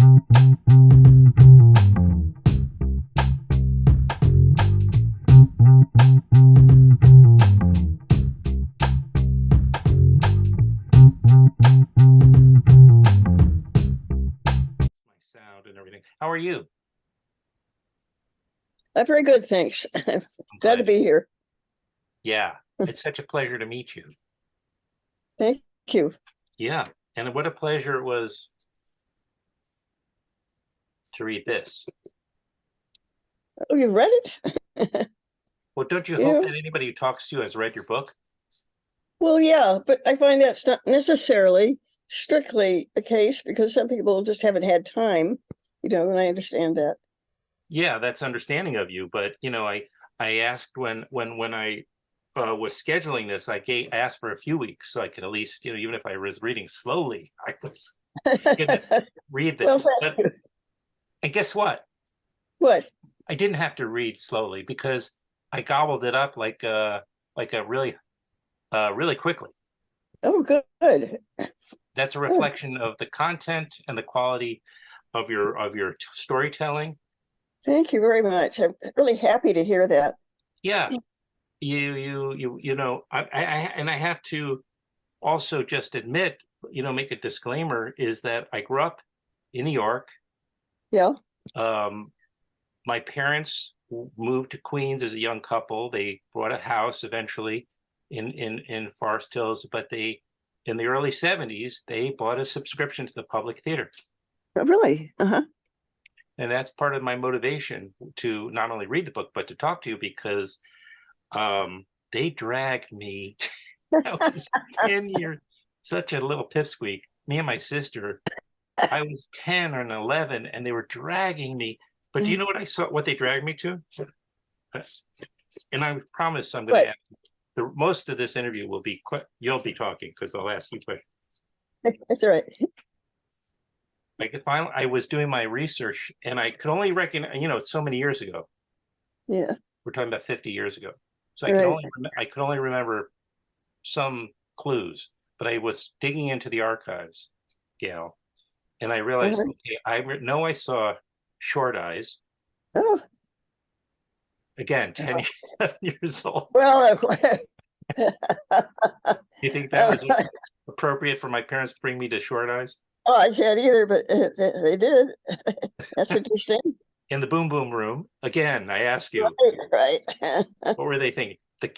My sound and everything. How are you? Very good, thanks. Glad to be here. Yeah, it's such a pleasure to meet you. Thank you. Yeah, and what a pleasure it was to read this. Oh, you read it? Well, don't you You hope know? that anybody who talks to you has read your book? Well, yeah, but I find that's not necessarily strictly the case because some people just haven't had time, and I understand that. Yeah, that's understanding of you. But I asked when I was scheduling this, I asked for a few weeks so I could at least, even if I was reading slowly, I was gonna read Well, this. But and guess what? what? I didn't have to read slowly because I gobbled it up like a really quickly. Oh, good. That's a Oh, reflection of the content and the quality of your storytelling. thank you very much. I'm really happy to hear that. Yeah, and I have to also just admit, make a disclaimer, is that I grew up in New York. Yeah. Um, my parents moved to Queens as a young couple. They bought a house eventually in Forest Hills, but in the early 70s, they bought a subscription to the public theater. Oh, really? Uh-huh. And that's part of my motivation to not only read the book, but to talk to you because they dragged me. I was 10 years, such a little pipsqueak. Me and my sister, I was 10 or 11, and they were dragging me. But do you know what I saw? What they dragged me to? And I promise I'm going to ask. Most of this interview will be you'll be talking because I'll ask you questions. That's all right. I was doing my research, and I could only recognize. It's so many years ago. Yeah. We're talking about 50 years ago. So Right. I could only remember some clues, but I was digging into the archives, Gail, and I realized, Uh-huh. okay, I know I saw Short Eyes Oh, again, 10 years old. well, You think that was appropriate for my parents to bring me to Short Eyes? oh, I can't either, but they did. That's interesting. In the Boom Boom Room, again, I ask you, Right. what were they thinking? The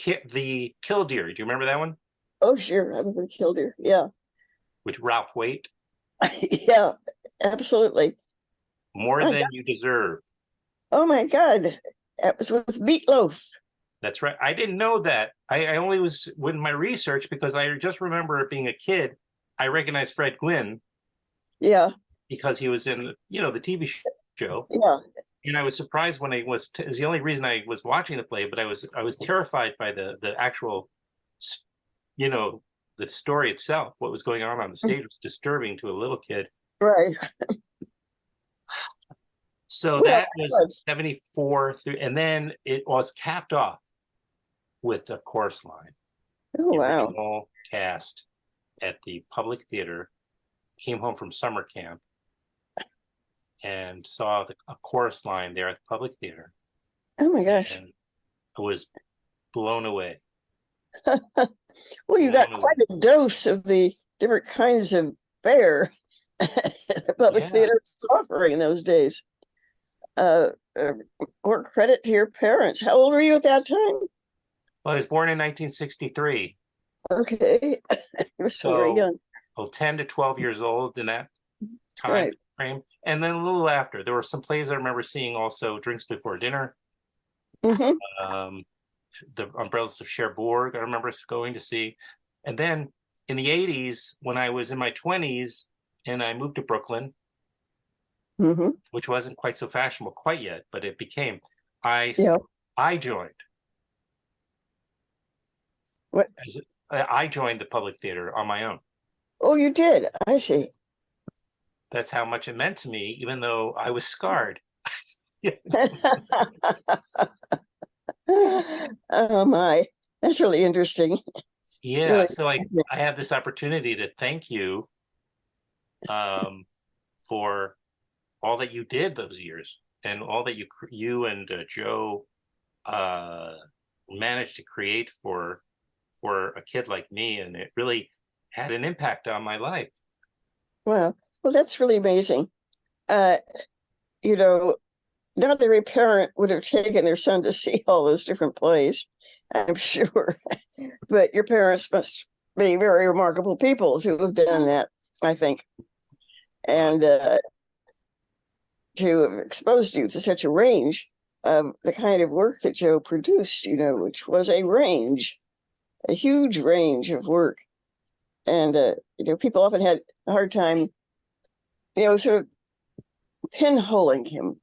Killdeer, do you remember that one? Oh, sure. I'm going to kill her. Yeah. With Ralph Waite? Yeah, absolutely. More My Than God. You Deserve. Oh my God. That was with Meatloaf. That's right. I didn't know that. I only was with my research because I just remember being a kid. I recognized Fred Gwynn Yeah. because he was in, the TV show. Yeah. And I was surprised when it's the only reason I was watching the play, but I was terrified by the actual, you know, the story itself. What was going on the stage was disturbing to a little kid. Right. So Well, that was 74 through, and then it was capped off with the chorus line. oh, The wow. original cast at the public theater came home from summer camp and saw a chorus line there at the public theater. Oh my gosh. And I was blown away. Well, you got quite a dose of the different kinds of fare the public theater was offering in those days. More credit to your parents. How old were you at that time? Well, I was born in 1963. Okay. You're still very young. Well, 10 to 12 years old in that time Right. frame. And then a little after, there were some plays I remember seeing also, Drinks Before Dinner. Mm-hmm. The Umbrellas of Cherbourg, I remember going to see. And then in the 80s, when I was in my 20s and I moved to Brooklyn, Mm-hmm. which wasn't quite so fashionable quite yet, but it became, Yeah. I joined. What? I joined the public theater on my own. Oh, you did. I see. That's how much it meant to me, even though I was scarred. Oh my, that's really interesting. Yeah, Really. so I have this opportunity to thank you for all that you did those years, and all that you and Joe managed to create for a kid like me, and it really had an impact on my life. Wow. Well, that's really amazing. Uh, you know, not every parent would have taken their son to see all those different plays, I'm sure. But your parents must be very remarkable people to have done that, I think. And to have exposed you to such a range of the kind of work that Joe produced, which was a huge range of work. And, people often had a hard time, sort of pinholing him.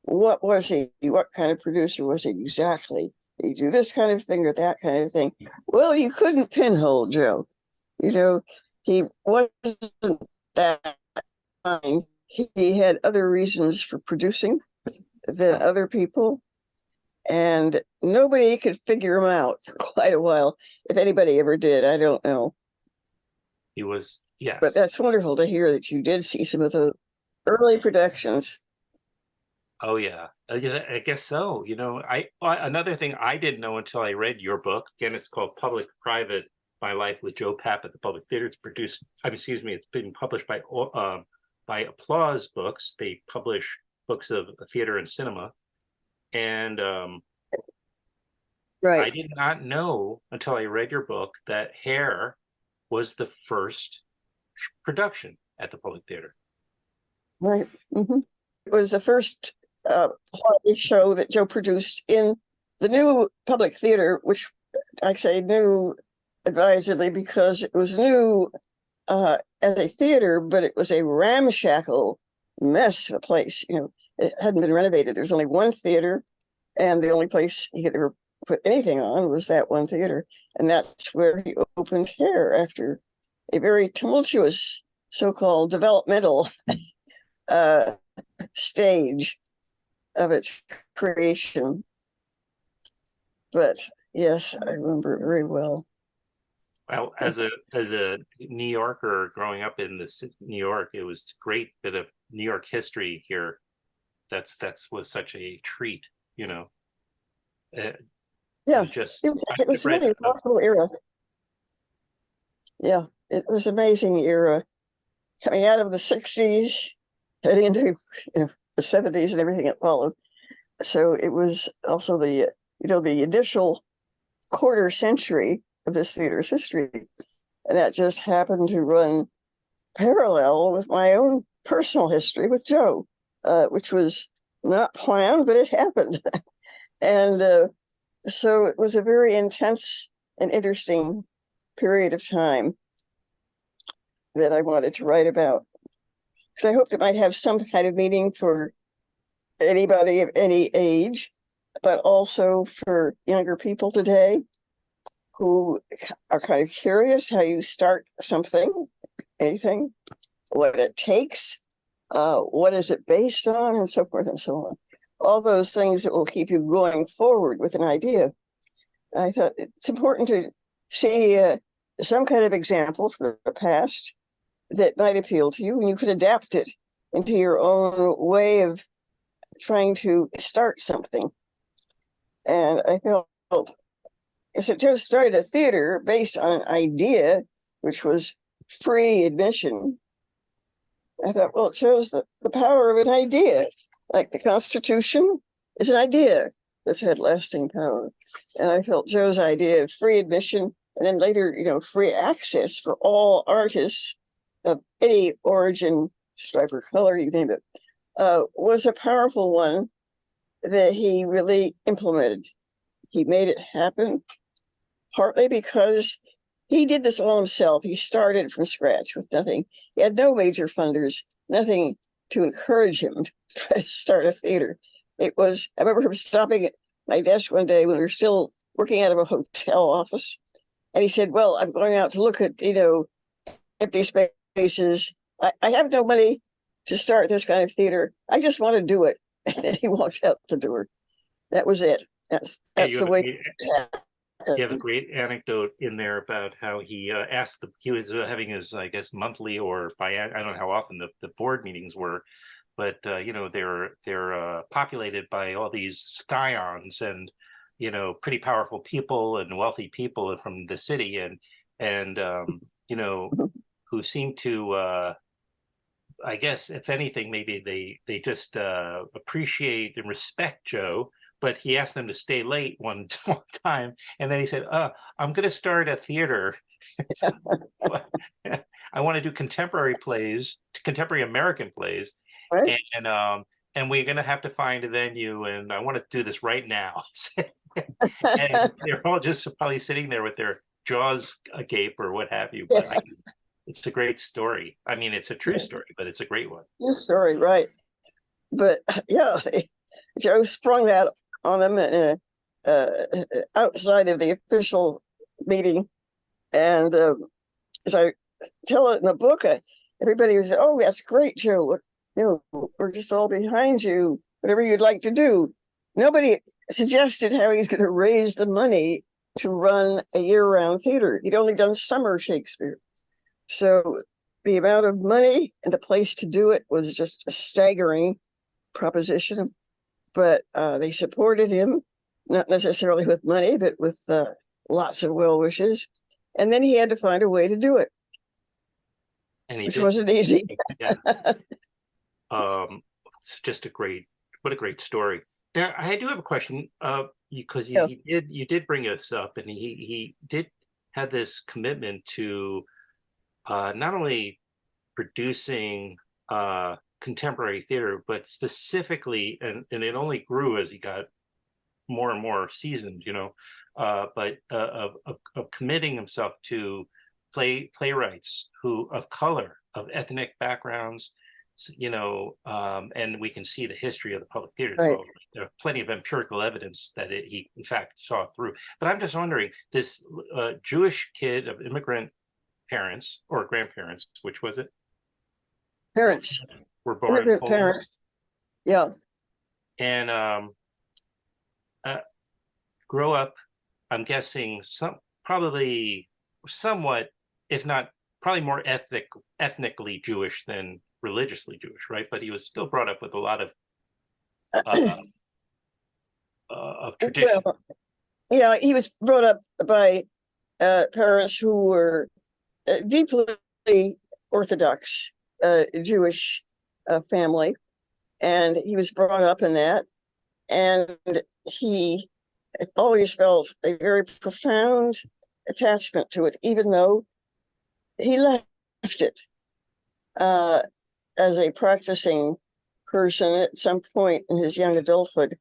What was he? What kind of producer was he exactly? Did he do this kind of thing or that kind of thing? Well, you couldn't pinhole Joe. He wasn't that fine. He had other reasons for producing than other people, and nobody could figure him out for quite a while. If anybody ever did, I don't know. He was, yes. But that's wonderful to hear that you did see some of the early productions. Oh yeah, I guess so. Another thing I didn't know until I read your book. Again, it's called Public Private: My Life with Joe Papp at the Public Theater. It's produced. Excuse me. It's been published by Applause Books. They publish books of theater and cinema, and right. I did not know until I read your book that Hair was the first production at the Public Theater. Right. Mm-hmm. It was the first play show that Joe produced in the new Public Theater, which I say new advisedly because it was new as a theater, but it was a ramshackle mess of a place. It hadn't been renovated. There's only one theater, and the only place he could ever put anything on was that one theater. And that's where he opened Hair after a very tumultuous so-called developmental stage of its creation. But yes, I remember it very well. Well, as a New Yorker growing up in New York, it was a great bit of New York history here. That's was such a treat, Yeah, it was really a wonderful era. Yeah, it was an amazing era. Coming out of the 60s, heading into the 70s and everything that followed. So it was also the initial quarter century of this theater's history. And that just happened to run parallel with my own personal history with Joe, which was not planned, but it happened. And so it was a very intense and interesting period of time that I wanted to write about. Because I hoped it might have some kind of meaning for anybody of any age, but also for younger people today who are kind of curious how you start something, anything, what it takes, what is it based on, and so forth and so on. All those things that will keep you going forward with an idea. I thought it's important to see some kind of example from the past that might appeal to you, and you could adapt it into your own way of trying to start something. And I felt, as it just started a theater based on an idea, which was free admission, I thought, well, it shows the power of an idea. Like the Constitution is an idea that's had lasting power. And I felt Joe's idea of free admission, and then later, free access for all artists of any origin, stripe, or color, you name it, was a powerful one that he really implemented. He made it happen, partly because he did this all himself. He started from scratch with nothing. He had no major funders, nothing to encourage him to try to start a theater. I remember him stopping at my desk one day when we were still working out of a hotel office. And he said, well, I'm going out to look at, empty spaces. I have no money to start this kind of theater. I just want to do it. And then he walked out the door. That was it. That's the way. You have a great anecdote in there about how he he was having his, I guess, monthly or I don't know how often the board meetings were, but you know, they're populated by all these scions and, you know, pretty powerful people and wealthy people from the city, and you know, who seem to I guess if anything, maybe they just appreciate and respect Joe. But he asked them to stay late one time, and then he said, I'm going to start a theater. I want to do contemporary plays, contemporary American plays, Right? and we're going to have to find a venue, and I want to do this right now." And they're all just probably sitting there with their jaws agape or what have you. But it's a great story. I mean, it's a true story, but it's a great one. True story, right? But yeah, Joe sprung that on them outside of the official meeting, and as I tell it in the book, everybody was, "Oh, that's great, Joe. You know, we're just all behind you. Whatever you'd like to do." Nobody suggested how he's going to raise the money to run a year-round theater. He'd only done summer Shakespeare, so the amount of money and the place to do it was just a staggering proposition. But they supported him, not necessarily with money, but with lots of well wishes. And then he had to find a way to do it, And he which did. wasn't easy. Yeah. It's just what a great story. Now, I do have a question, because Yeah. you did bring us up, and he did have this commitment to not only producing contemporary theater, but specifically, and it only grew as he got more and more seasoned, you know, but of committing himself to playwrights who of color, of ethnic backgrounds, you know, and we can see the history of the public theater. Right. So there are plenty of empirical evidence that he in fact saw through. But I'm just wondering, this Jewish kid of immigrant parents or grandparents, which was it? Parents, Were born in immigrant Poland. parents. Yeah. And grow up, I'm guessing, probably somewhat, if not probably more ethnically Jewish than religiously Jewish, right? But he was still brought up with a lot of tradition. Well, yeah, he was brought up by parents who were deeply Orthodox Jewish family, and he was brought up in that, and he always felt a very profound attachment to it, even though he left it as a practicing person at some point in his young adulthood.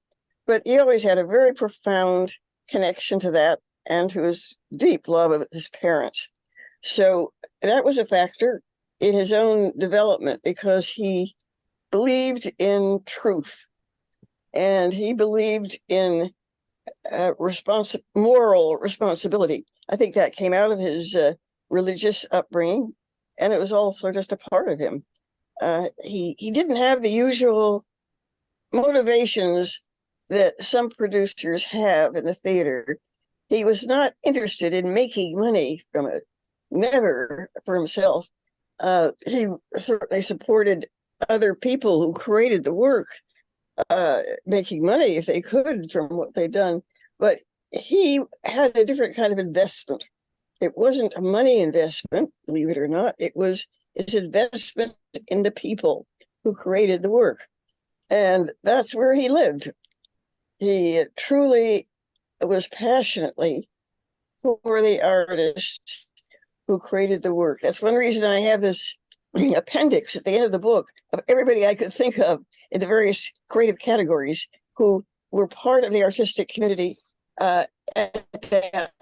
But he always had a very profound connection to that and to his deep love of his parents. So that was a factor in his own development, because he believed in truth, and he believed in moral responsibility. I think that came out of his religious upbringing, and it was also just a part of him. He didn't have the usual motivations that some producers have in the theater. He was not interested in making money from it, never for himself. He certainly supported other people who created the work, making money if they could from what they'd done. But he had a different kind of investment. It wasn't a money investment, believe it or not. It was his investment in the people who created the work. And that's where he lived. He truly was passionately for the artist who created the work. That's one reason I have this appendix at the end of the book of everybody I could think of in the various creative categories who were part of the artistic community at that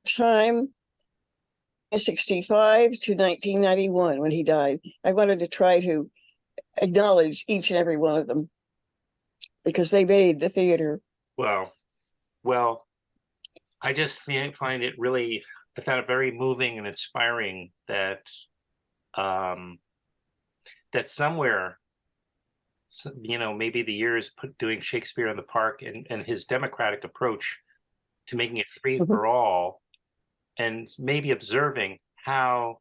time, 1965 to 1991, when he died. I wanted to try to acknowledge each and every one of them because they made the theater. Well, I just find it really, I found it very moving and inspiring that that somewhere, you know, maybe the years doing Shakespeare in the Park and his democratic approach to making it free for all, and maybe observing how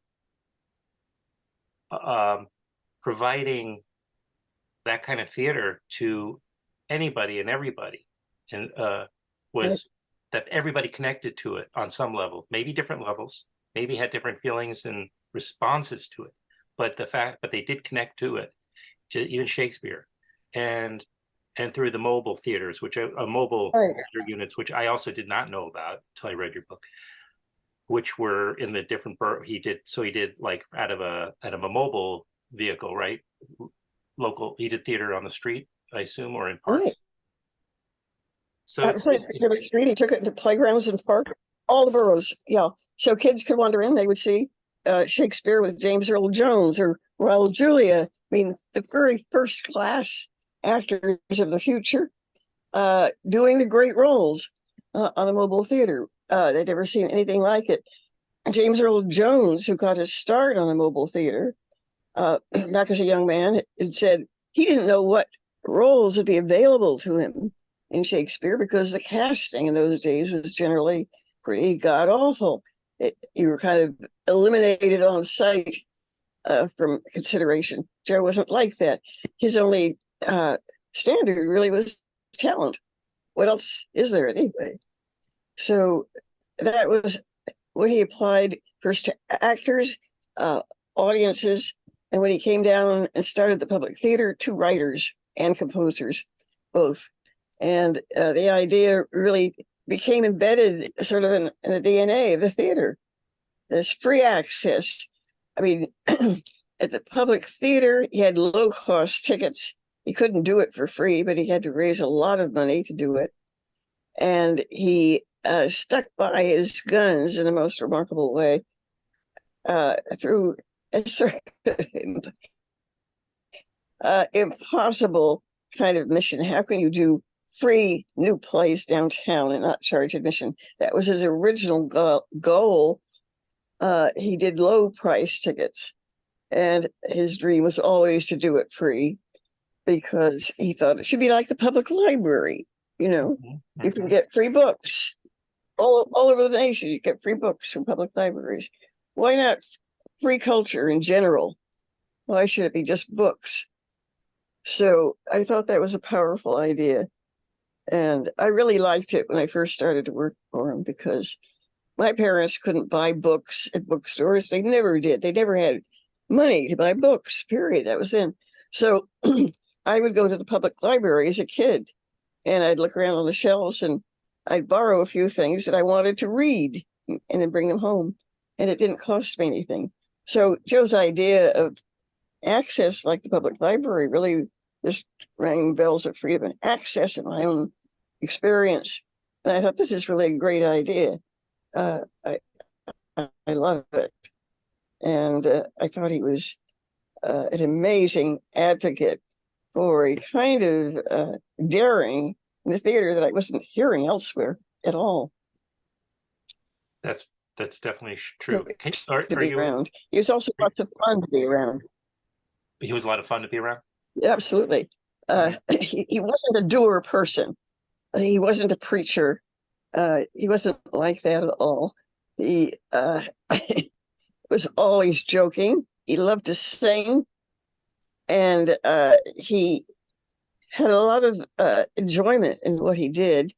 providing that kind of theater to anybody and everybody, and was that everybody connected to it on some level, maybe different levels, maybe had different feelings and responses to it, but they did connect to it, to even Shakespeare, and through the mobile theaters, which mobile theater units, which I also did not know about until I read your book, which were in the different he did like out of a mobile vehicle, right? Local, he did theater on the street, I assume, or in parks. Right. So it's the street. He took it into playgrounds and parks, all the boroughs. Yeah, so kids could wander in. They would see Shakespeare with James Earl Jones or Raul Julia. I mean, the very first class actors of the future doing the great roles on a mobile theater. They'd never seen anything like it. James Earl Jones, who got his start on a mobile theater back as a young man, had said he didn't know what roles would be available to him in Shakespeare because the casting in those days was generally pretty god awful. You were kind of eliminated on sight from consideration. Joe wasn't like that. His only standard really was talent. What else is there anyway? So that was when he applied first to actors, audiences, and when he came down and started the public theater, to writers and composers, both. And the idea really became embedded sort of in the DNA of the theater. There's free access. I mean, at the public theater, he had low-cost tickets. He couldn't do it for free, but he had to raise a lot of money to do it. And he stuck by his guns in the most remarkable way through a sort of impossible kind of mission. How can you do free new plays downtown and not charge admission? That was his original goal. He did low price tickets, and his dream was always to do it free because he thought it should be like the public library. You know, you can get free books all over the nation. You get free books from public libraries. Why not free culture in general? Why should it be just books? So I thought that was a powerful idea. And I really liked it when I first started to work for him because my parents couldn't buy books at bookstores. They never did. They never had money to buy books, period. That was in. So I would go to the public library as a kid and I'd look around on the shelves and I'd borrow a few things that I wanted to read and then bring them home. And it didn't cost me anything. So Joe's idea of access like the public library really just rang bells of freedom and access in my own experience. And I thought, this is really a great idea. I love it. And I thought he was an amazing advocate for a kind of daring in the theater that I wasn't hearing elsewhere at all. That's definitely true. To be around. He was also lots of fun to be around. He was a lot of fun to be around. Yeah, absolutely. He wasn't a doer person. He wasn't a preacher. He wasn't like that at all. He was always joking. He loved to sing, and he had a lot of enjoyment in what he did,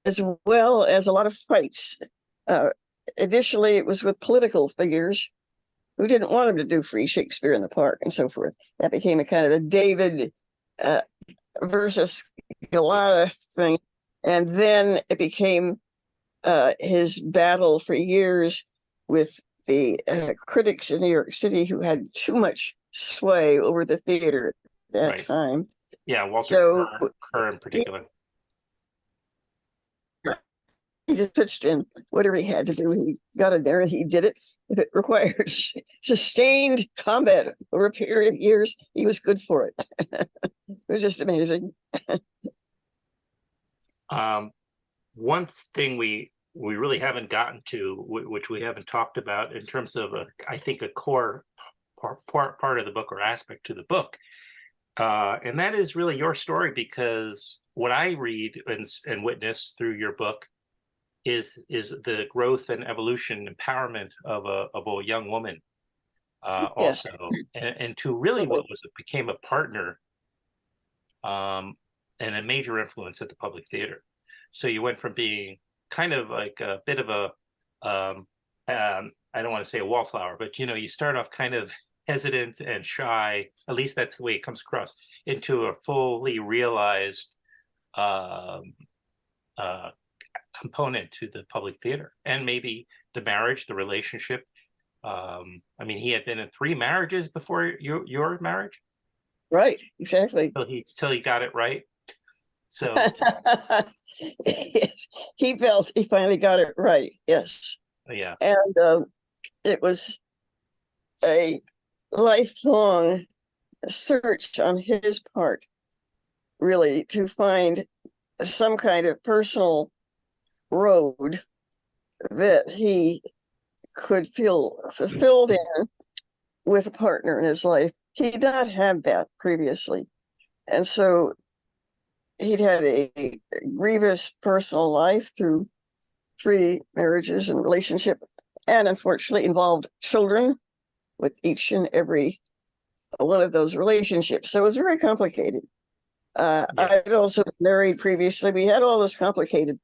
as well as a lot of fights. Initially, it was with political figures who didn't want him to do free Shakespeare in the Park and so forth. That became a kind of a David versus Goliath thing. And then it became his battle for years with the critics in New York City who had too much sway over the theater at that time. Yeah, Walter Kerr in particular. He just pitched in whatever he had to do. He got in there and he did it. If it required sustained combat over a period of years, he was good for it. It was just amazing. One thing we really haven't gotten to, which we haven't talked about in terms of, I think, a core part of the book or aspect to the book, and that is really your story, because what I read and witness through your book is the growth and evolution, empowerment of a young woman, also, and to really became a partner and a major influence at the Public Theater. So you went from being kind of like a bit of a, I don't want to say a wallflower, but you start off kind of hesitant and shy. At least that's the way it comes across, into a fully realized um, uh, component to the Public Theater, and maybe the marriage, the relationship. I mean, he had been in 3 marriages before your marriage, Right, exactly. till he got it right. So He felt he finally got it right. Yes. yeah, And it was a lifelong search on his part, really, to find some kind of personal road that he could feel fulfilled in with a partner in his life. He did not have that previously. And so he'd had a grievous personal life through 3 marriages and relationship, and unfortunately involved children with each and every one of those relationships. So it was very complicated. yeah, I'd also been married previously. We had all this complicated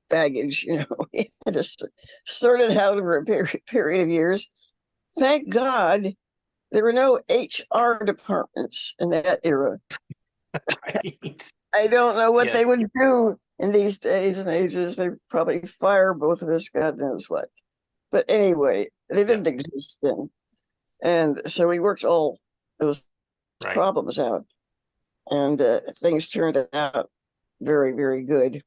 baggage, we had to sort it out over a period of years. Thank God there were no HR departments in that era. right. I don't know what Yeah, they would do in these days and ages. They'd probably fire both of us, God knows what. But anyway, they yeah, didn't exist then. And so we worked all those right. problems out, and things turned out very, very good.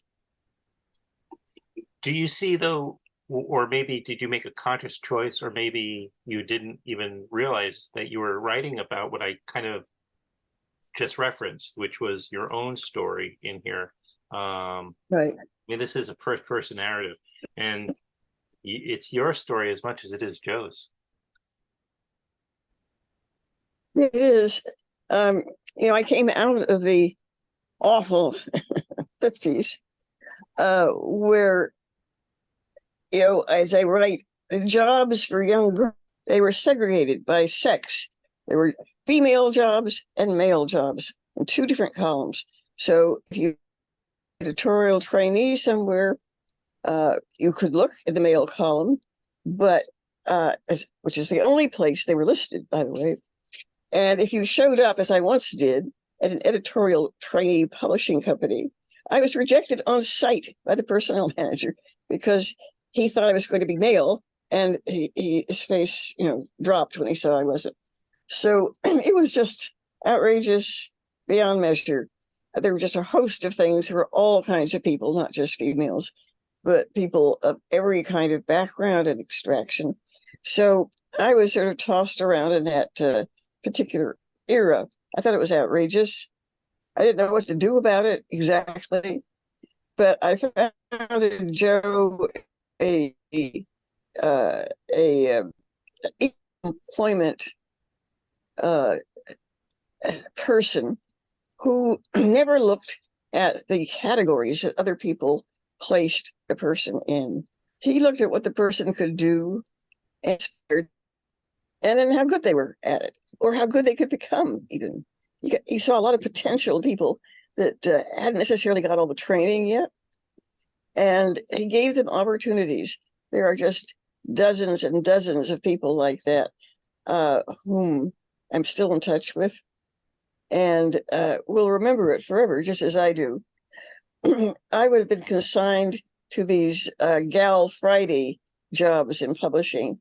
Do you see though, or maybe did you make a conscious choice, or maybe you didn't even realize that you were writing about what I kind of just referenced, which was your own story in here. Right. I mean, this is a first-person narrative, and it's your story as much as it is Joe's. It is. I came out of the awful 50s, where, as I write, the jobs for young girls, they were segregated by sex. There were female jobs and male jobs in 2 different columns. So if you editorial trainee somewhere, you could look at the male column, but which is the only place they were listed, by the way. And if you showed up, as I once did, at an editorial trainee publishing company, I was rejected on site by the personnel manager because he thought I was going to be male, and his face, dropped when he saw I wasn't. So it was just outrageous beyond measure. There were just a host of things for all kinds of people, not just females, but people of every kind of background and extraction. So I was sort of tossed around in that particular era. I thought it was outrageous. I didn't know what to do about it exactly, but I found in Joe a employment person who never looked at the categories that other people placed the person in. He looked at what the person could do and then how good they were at it, or how good they could become, even. He saw a lot of potential people that hadn't necessarily got all the training yet, and he gave them opportunities. There are just dozens and dozens of people like that, whom I'm still in touch with, and will remember it forever, just as I do. I would have been consigned to these Gal Friday jobs in publishing,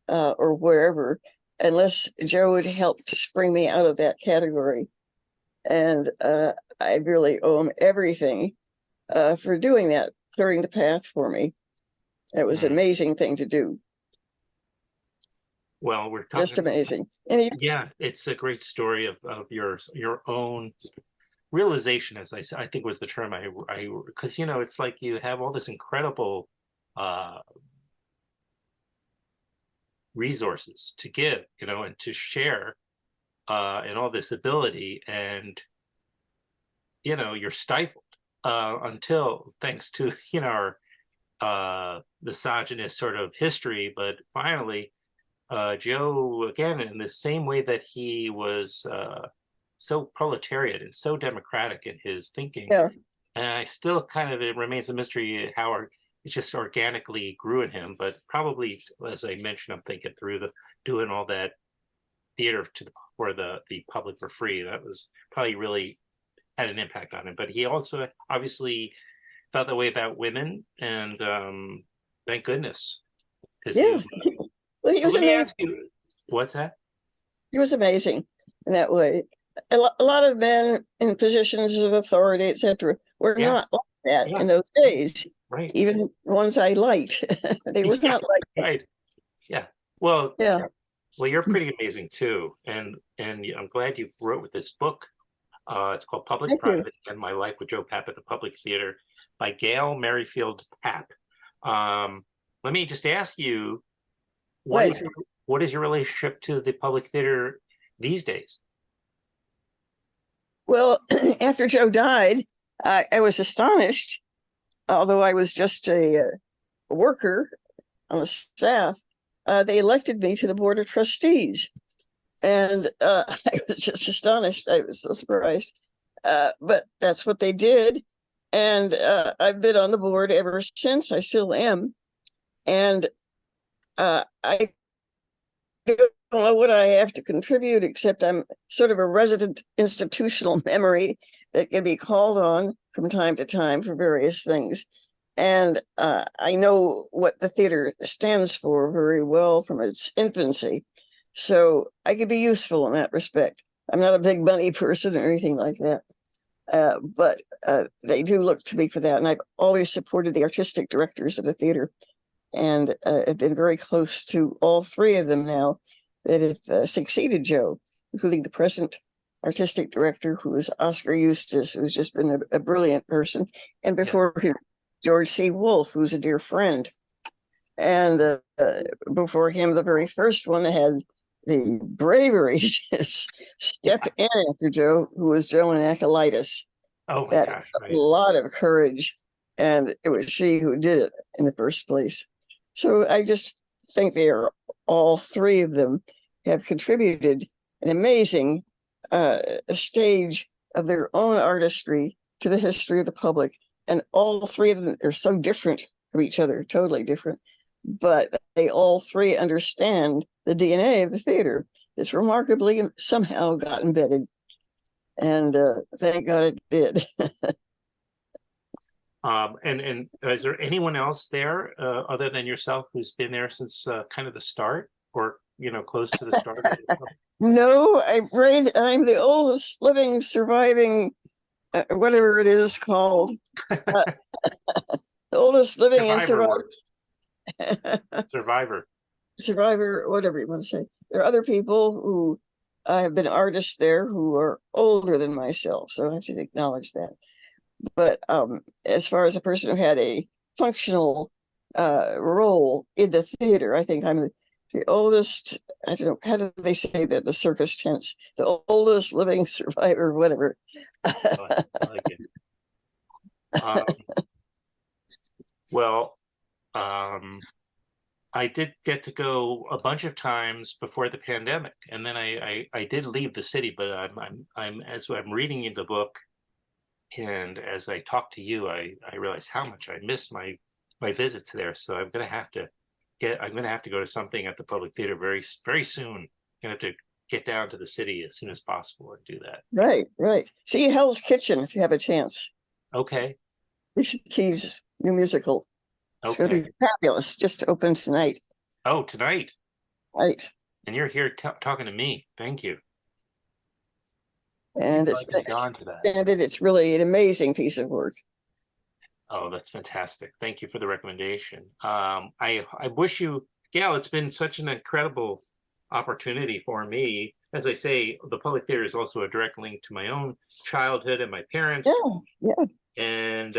or wherever, unless Joe would help spring me out of that category. And I really owe him everything for doing that, clearing the path for me. It was an amazing thing to do. Well, we're Just talking, amazing. yeah, it's a great story of your own realization, as I think was the term because it's like you have all this incredible resources to give, and to share, and all this ability, and you're stifled until, thanks to our misogynist sort of history, but finally Joe, again, in the same way that he was so proletariat and so democratic in his thinking. Yeah. And I still kind of, it remains a mystery how it just organically grew in him. But probably, as I mentioned, I'm thinking through doing all that theater for the public for free. That was probably really had an impact on him. But he also obviously felt that way about women, and thank goodness. Because Yeah. Well, he so was let me amazing. ask you, what's that? He was amazing in that way. A lot of men in positions of authority, etc., were Yeah, not like that yeah, in those days. right. Even ones I liked, they were Yeah, not like that. right. Yeah. Well, Yeah. well, you're pretty amazing too, and I'm glad you wrote with this book. It's called Public, Thank you. Private, and My Life with Joe Papp at the Public Theater by Gail Merrifield Papp. Let me just ask you, Right. what is your relationship to the public theater these days? Well, after Joe died, I was astonished, although I was just a worker on the staff. They elected me to the board of trustees, and I was just astonished. I was so surprised, but that's what they did, and I've been on the board ever since. I still am, and I don't know what I have to contribute, except I'm sort of a resident institutional memory that can be called on from time to time for various things. And I know what the theater stands for very well from its infancy. So I could be useful in that respect. I'm not a big money person or anything like that. But they do look to me for that. And I've always supported the artistic directors of the theater, and have been very close to all three of them now that have succeeded Joe, including the present artistic director, who is Oscar Eustace, who's just been a brilliant person, and before him, George C. Wolfe, who's a dear friend. And before him, the very first one had the bravery to step in after Joe, who was Joan Acolytus. Oh my That gosh, right. a lot of courage, and it was she who did it in the first place. So I just think they are, all three of them have contributed an amazing stage of their own artistry to the history of the public. And all three of them are so different from each other, totally different, but they all three understand the DNA of the theater. It's remarkably somehow got embedded. And thank God it did. And is there anyone else there other than yourself who's been there since kind of the start, or close to the start? No, I'm the oldest living surviving, whatever it is called, the oldest living and Survivor. Survivor. Survivor, whatever you want to say. There are other people who have been artists there who are older than myself, so I have to acknowledge that. But as far as a person who had a functional role in the theater, I think I'm the oldest. I don't know, how do they say that, the circus tense? The oldest living survivor, whatever. I like it. Well, I did get to go a bunch of times before the pandemic, and then I did leave the city. But I'm as I'm reading in the book, and as I talk to you, I realize how much I miss my visits there. So I'm gonna have to go to something at the public theater very soon. I'm gonna have to get down to the city as soon as possible and do that. Right. See Hell's Kitchen if you have a chance. Okay. Alicia Keys' new musical. It's going to be fabulous. Just opened tonight. Oh, tonight. Right. And you're here talking to me. Thank you. And it's been extended. It's really an amazing piece of work. Oh, that's fantastic. Thank you for the recommendation. I wish you, Gail, it's been such an incredible opportunity for me. As I say, the public theater is also a direct link to my own childhood and my parents. Yeah. And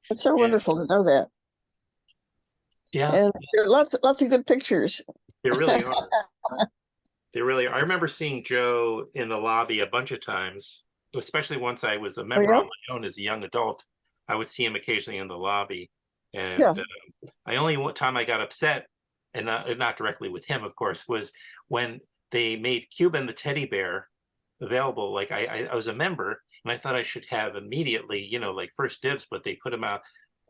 it's so wonderful to know that. Yeah. And there are lots of good pictures. There really are. They really are. I remember seeing Joe in the lobby a bunch of times, especially once I was a member on my own as a young adult. I would see him occasionally in the lobby. And I only one time I got upset, and not directly with him, of course, was when they made Cuban the teddy bear available. Like I was a member, and I thought I should have immediately, like first dibs, but they put them out.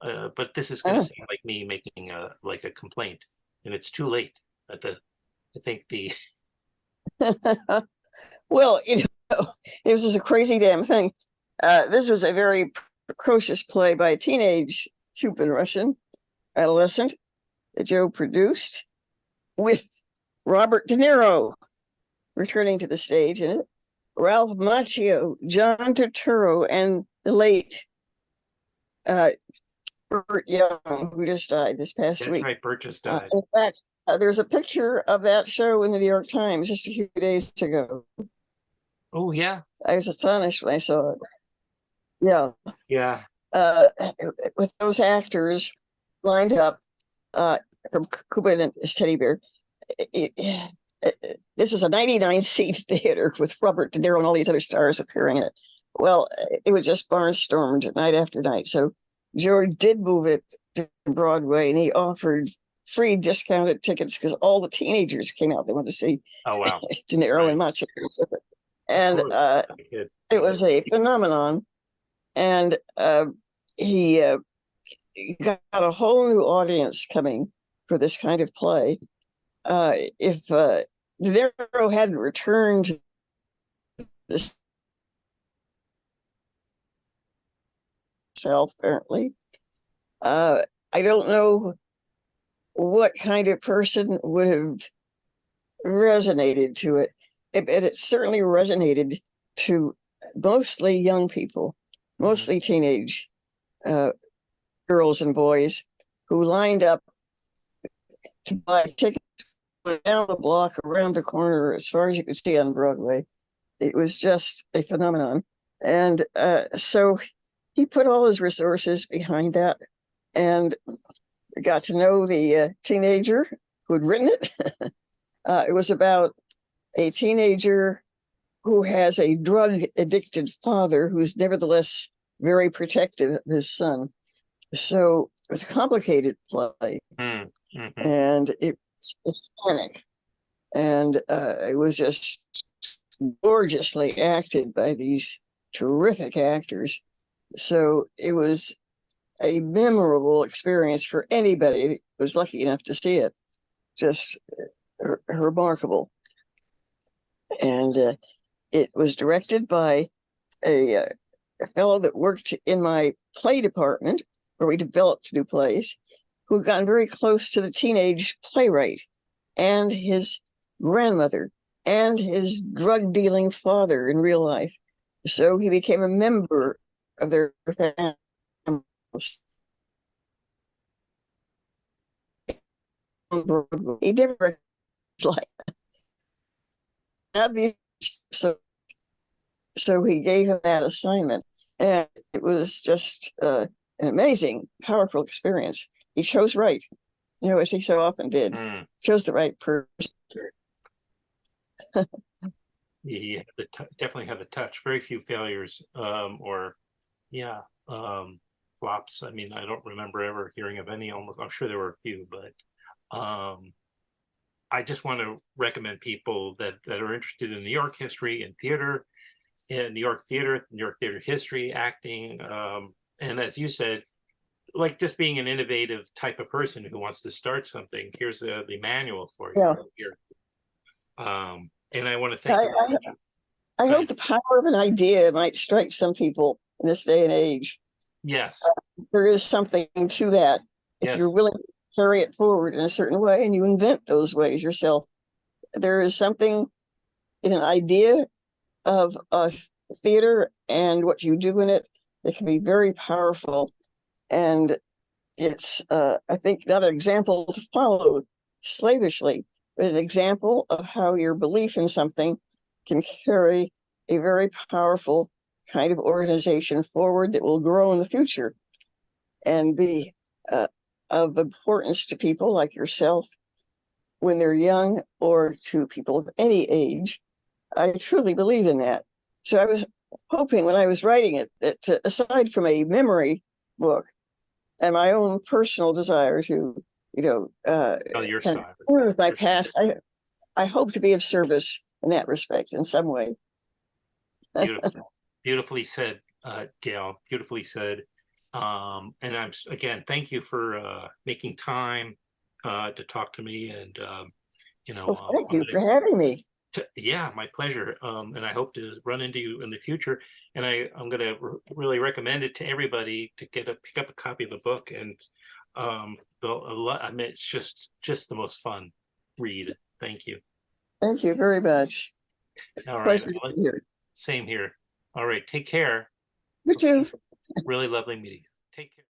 But this is going to Oh. sound like me making a complaint, and it's too late. At the I think the Well, it was just a crazy damn thing. This was a very precocious play by a teenage Cuban Russian adolescent that Joe produced with Robert De Niro returning to the stage in it, Ralph Macchio, John Turturro, and the late Burt Young, who just died this past that's week. right, Burt just died. In fact, there's a picture of that show in the New York Times just a few days ago. Oh yeah, I was astonished when I saw it. Yeah. yeah. With those actors lined up from Cuba and his teddy bear. This was a 99-seat theater with Robert De Niro and all these other stars appearing in it. Well, it was just barnstormed night after night. So George did move it to Broadway, and he offered free discounted tickets because all the teenagers came out. They wanted to see Oh wow, De Niro right. and Macho. And It it was a phenomenon. And he got a whole new audience coming for this kind of play. If De Niro hadn't returned to this self, apparently, I don't know what kind of person would have resonated to it. It certainly resonated to mostly young people, mostly teenage girls and boys who lined up to buy tickets down the block, around the corner, as far as you could see on Broadway. It was just a phenomenon. And so he put all his resources behind that and got to know the teenager who had written it. It was about a teenager who has a drug-addicted father who's nevertheless very protective of his son. So it was a complicated play. Mm-hmm. And it's Hispanic. And it was just gorgeously acted by these terrific actors. So it was a memorable experience for anybody who was lucky enough to see it. Just remarkable. And it was directed by a fellow that worked in my play department, where we developed new plays, who had gotten very close to the teenage playwright and his grandmother and his drug-dealing father in real life. So he became a member of their family. He never like that. So he gave him that assignment, and it was just an amazing, powerful experience. He chose right, as he so often did. Chose the right person. He definitely had the touch. Very few failures, or flops. I mean, I don't remember ever hearing of any. Almost, I'm sure there were a few, but I just want to recommend people that are interested in New York history and theater, in New York theater history, acting, and as you said, like just being an innovative type of person who wants to start something. Here's the manual for you. Yeah. Here. And I want to thank you. I hope the power of an idea might strike some people in this day and age. Yes. There is something to that. If you're willing to carry it forward in a certain way and you invent those ways yourself, there is something in an idea of a theater and what you do in it that can be very powerful. And it's, I think, not an example to follow slavishly, but an example of how your belief in something can carry a very powerful kind of organization forward that will grow in the future and be of importance to people like yourself when they're young, or to people of any age. I truly believe in that. So I was hoping when I was writing it that aside from a memory book and my own personal desire to, with my past, I hope to be of service in that respect in some way. Beautifully said, Gail. Beautifully said. And again, thank you for making time to talk to me. And Well, thank you for having me. yeah, my pleasure. And I hope to run into you in the future. And I'm going to really recommend it to everybody to pick up a copy of the book. And I mean, it's just the most fun read. Thank you. Thank you very much. All right. Pleasure to be here. Same here. All right. Take care. You too. Really lovely meeting you. Take care.